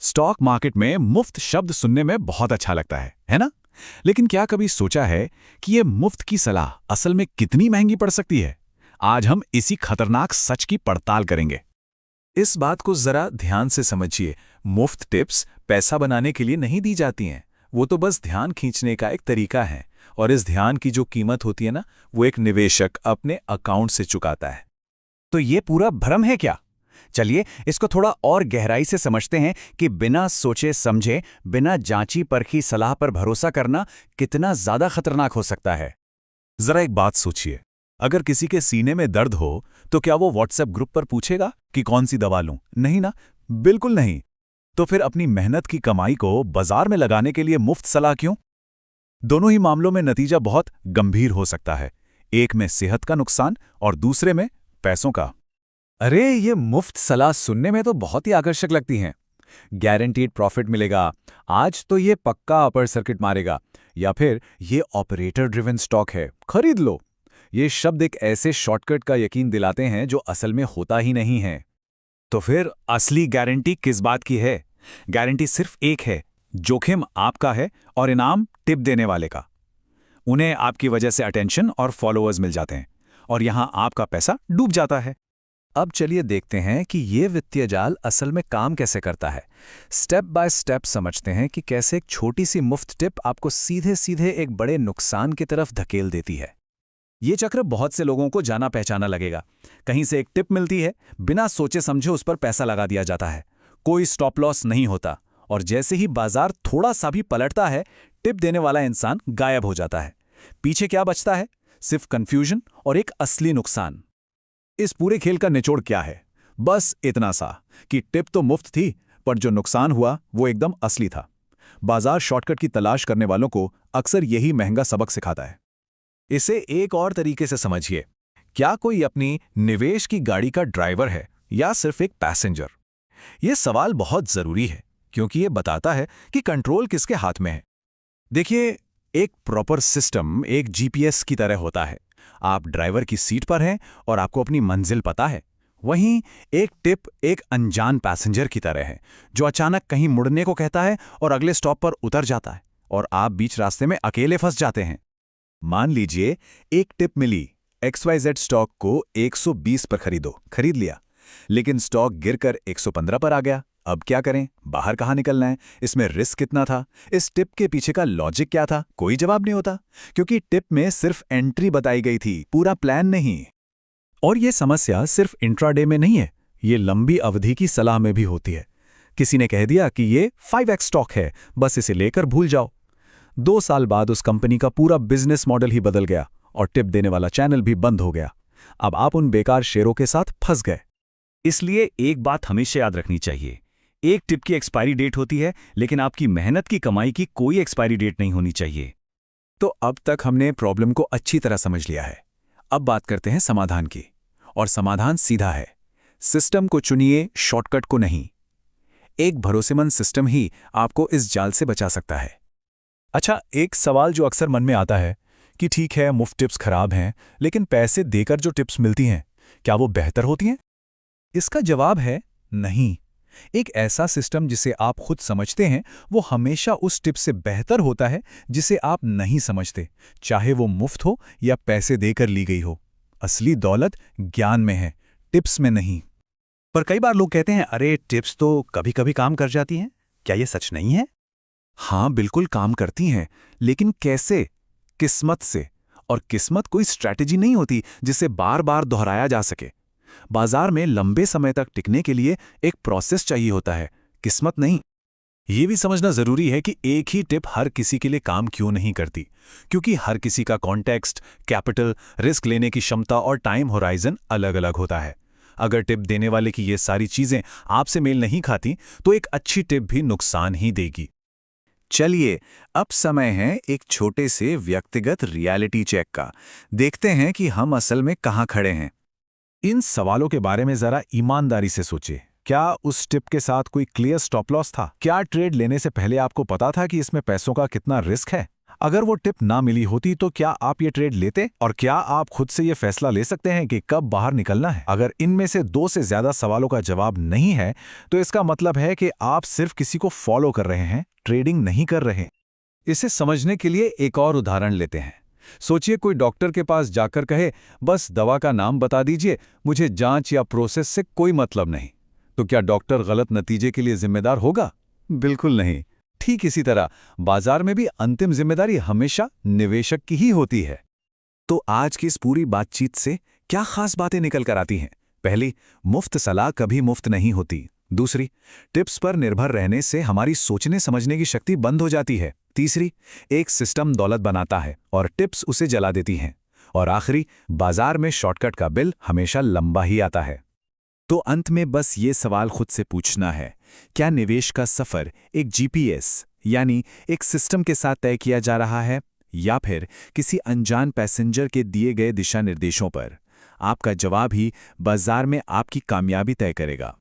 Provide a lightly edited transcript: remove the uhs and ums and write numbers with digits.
Stock market में मुफ्त शब्द सुनने में बहुत अच्छा लगता है ना? लेकिन क्या कभी सोचा है कि ये मुफ्त की सलाह असल में कितनी महंगी पड़ सकती है? आज हम इसी खतरनाक सच की पड़ताल करेंगे। इस बात को जरा ध्यान से समझिए। मुफ्त टिप्स पैसा बनाने के लिए नहीं दी जाती हैं। वो तो बस ध्यान खींचने का एक तरीका है, और इस ध्यान की जो कीमत होती है ना, वो एक निवेशक अपने अकाउंट से चुकाता है। तो ये पूरा भ्रम है क्या? चलिए इसको थोड़ा और गहराई से समझते हैं कि बिना सोचे समझे, बिना जांची परखी सलाह पर भरोसा करना कितना ज्यादा खतरनाक हो सकता है। जरा एक बात सोचिए, अगर किसी के सीने में दर्द हो तो क्या वो व्हाट्सएप ग्रुप पर पूछेगा कि कौन सी दवा लूं? नहीं ना, बिल्कुल नहीं। तो फिर अपनी मेहनत की कमाई को बाजार में लगाने के लिए मुफ्त सलाह क्यों? दोनों ही मामलों में नतीजा बहुत गंभीर हो सकता है। एक में सेहत का नुकसान और दूसरे में पैसों का। अरे ये मुफ्त सलाह सुनने में तो बहुत ही आकर्षक लगती हैं। गारंटीड प्रॉफिट मिलेगा, आज तो ये पक्का अपर सर्किट मारेगा, या फिर ये ऑपरेटर ड्रिवन स्टॉक है, खरीद लो। ये शब्द एक ऐसे शॉर्टकट का यकीन दिलाते हैं जो असल में होता ही नहीं है। तो फिर असली गारंटी किस बात की है? गारंटी सिर्फ एक है, जोखिम आपका है और इनाम टिप देने वाले का। उन्हें आपकी वजह से अटेंशन और फॉलोअर्स मिल जाते हैं और यहां आपका पैसा डूब जाता है। अब चलिए देखते हैं कि ये वित्तीय जाल असल में काम कैसे करता है। स्टेप बाय स्टेप समझते हैं कि कैसे एक छोटी सी मुफ्त टिप आपको सीधे सीधे एक बड़े नुकसान की तरफ धकेल देती है। ये चक्र बहुत से लोगों को जाना पहचाना लगेगा। कहीं से एक टिप मिलती है, बिना सोचे समझे उस पर पैसा लगा दिया जाता है, कोई स्टॉप लॉस नहीं होता, और जैसे ही बाजार थोड़ा सा भी पलटता है, टिप देने वाला इंसान गायब हो जाता है। पीछे क्या बचता है? सिर्फ कंफ्यूजन और एक असली नुकसान। इस पूरे खेल का निचोड़ क्या है? बस इतना सा कि टिप तो मुफ्त थी, पर जो नुकसान हुआ वो एकदम असली था। बाजार शॉर्टकट की तलाश करने वालों को अक्सर यही महंगा सबक सिखाता है। इसे एक और तरीके से समझिए, क्या कोई अपनी निवेश की गाड़ी का ड्राइवर है या सिर्फ एक पैसेंजर? यह सवाल बहुत जरूरी है, क्योंकि यह बताता है कि कंट्रोल किसके हाथ में है। देखिए, एक प्रॉपर सिस्टम एक जीपीएस की तरह होता है। आप ड्राइवर की सीट पर हैं और आपको अपनी मंजिल पता है। वहीं एक टिप एक अनजान पैसेंजर की तरह है, जो अचानक कहीं मुड़ने को कहता है और अगले स्टॉप पर उतर जाता है, और आप बीच रास्ते में अकेले फंस जाते हैं। मान लीजिए एक टिप मिली, XYZ स्टॉक को 120 पर खरीद लिया, लेकिन स्टॉक गिरकर 115 पर आ गया। अब क्या करें? बाहर कहाँ निकलना है? इसमें रिस्क कितना था? इस टिप के पीछे का लॉजिक क्या था? कोई जवाब नहीं होता, क्योंकि टिप में सिर्फ एंट्री बताई गई थी, पूरा प्लान नहीं। और ये समस्या सिर्फ इंट्राडे में नहीं है, ये लंबी अवधि की सलाह में भी होती है। किसी ने कह दिया कि ये 5x स्टॉक है, बस इसे लेकर भूल जाओ। 2 साल बाद उस कंपनी का पूरा बिजनेस मॉडल ही बदल गया और टिप देने वाला चैनल भी बंद हो गया। अब आप उन बेकार शेयरों के साथ फंस गए। इसलिए एक बात हमेशा याद रखनी चाहिए, एक टिप की एक्सपायरी डेट होती है, लेकिन आपकी मेहनत की कमाई की कोई एक्सपायरी डेट नहीं होनी चाहिए। तो अब तक हमने प्रॉब्लम को अच्छी तरह समझ लिया है। अब बात करते हैं समाधान की, और समाधान सीधा है। सिस्टम को चुनिए, शॉर्टकट को नहीं। एक भरोसेमंद सिस्टम ही आपको इस जाल से बचा सकता है। अच्छा, एक सवाल जो अक्सर मन में आता है कि ठीक है, मुफ्त टिप्स खराब हैं, लेकिन पैसे देकर जो टिप्स मिलती हैं, क्या वो बेहतर होती हैं? इसका जवाब है नहीं। एक ऐसा सिस्टम जिसे आप खुद समझते हैं, वो हमेशा उस टिप से बेहतर होता है जिसे आप नहीं समझते, चाहे वो मुफ्त हो या पैसे देकर ली गई हो। असली दौलत ज्ञान में है, टिप्स में नहीं। पर कई बार लोग कहते हैं, अरे टिप्स तो कभी कभी काम कर जाती हैं। क्या ये सच नहीं है? हाँ, बिल्कुल काम करती हैं, लेकिन कैसे? किस्मत से। और किस्मत कोई स्ट्रैटेजी नहीं होती जिसे बार बार दोहराया जा सके। बाजार में लंबे समय तक टिकने के लिए एक प्रोसेस चाहिए होता है, किस्मत नहीं। यह भी समझना जरूरी है कि एक ही टिप हर किसी के लिए काम क्यों नहीं करती, क्योंकि हर किसी का कॉन्टेक्स्ट, कैपिटल, रिस्क लेने की क्षमता और टाइम होराइजन अलग अलग होता है। अगर टिप देने वाले की ये सारी चीजें आपसे मेल नहीं खाती, तो एक अच्छी टिप भी नुकसान ही देगी। चलिए, अब समय है एक छोटे से व्यक्तिगत रियलिटी चेक का। देखते हैं कि हम असल में कहां खड़े हैं। इन सवालों के बारे में जरा ईमानदारी से सोचिए। क्या उस टिप के साथ कोई क्लियर स्टॉप लॉस था? क्या ट्रेड लेने से पहले आपको पता था कि इसमें पैसों का कितना रिस्क है? अगर वो टिप ना मिली होती तो क्या आप ये ट्रेड लेते? और क्या आप खुद से ये फैसला ले सकते हैं कि कब बाहर निकलना है? अगर इनमें से 2 से ज्यादा सवालों का जवाब नहीं है तो इसका मतलब है कि आप सिर्फ किसी को फॉलो कर रहे हैं, ट्रेडिंग नहीं कर रहे। इसे समझने के लिए एक और उदाहरण लेते हैं। सोचिए कोई डॉक्टर के पास जाकर कहे, बस दवा का नाम बता दीजिए, मुझे जांच या प्रोसेस से कोई मतलब नहीं। तो क्या डॉक्टर गलत नतीजे के लिए जिम्मेदार होगा? बिल्कुल नहीं। ठीक इसी तरह बाजार में भी अंतिम जिम्मेदारी हमेशा निवेशक की ही होती है। तो आज की इस पूरी बातचीत से क्या खास बातें निकल कर आती हैं? पहली, मुफ्त सलाह कभी मुफ्त नहीं होती। दूसरी, टिप्स पर निर्भर रहने से हमारी सोचने समझने की शक्ति बंद हो जाती है। तीसरी, एक सिस्टम दौलत बनाता है और टिप्स उसे जला देती हैं। और आखिरी, बाजार में शॉर्टकट का बिल हमेशा लंबा ही आता है। तो अंत में बस ये सवाल खुद से पूछना है, क्या निवेश का सफर एक जीपीएस यानी एक सिस्टम के साथ तय किया जा रहा है, या फिर किसी अनजान पैसेंजर के दिए गए दिशा निर्देशों पर? आपका जवाब ही बाजार में आपकी कामयाबी तय करेगा।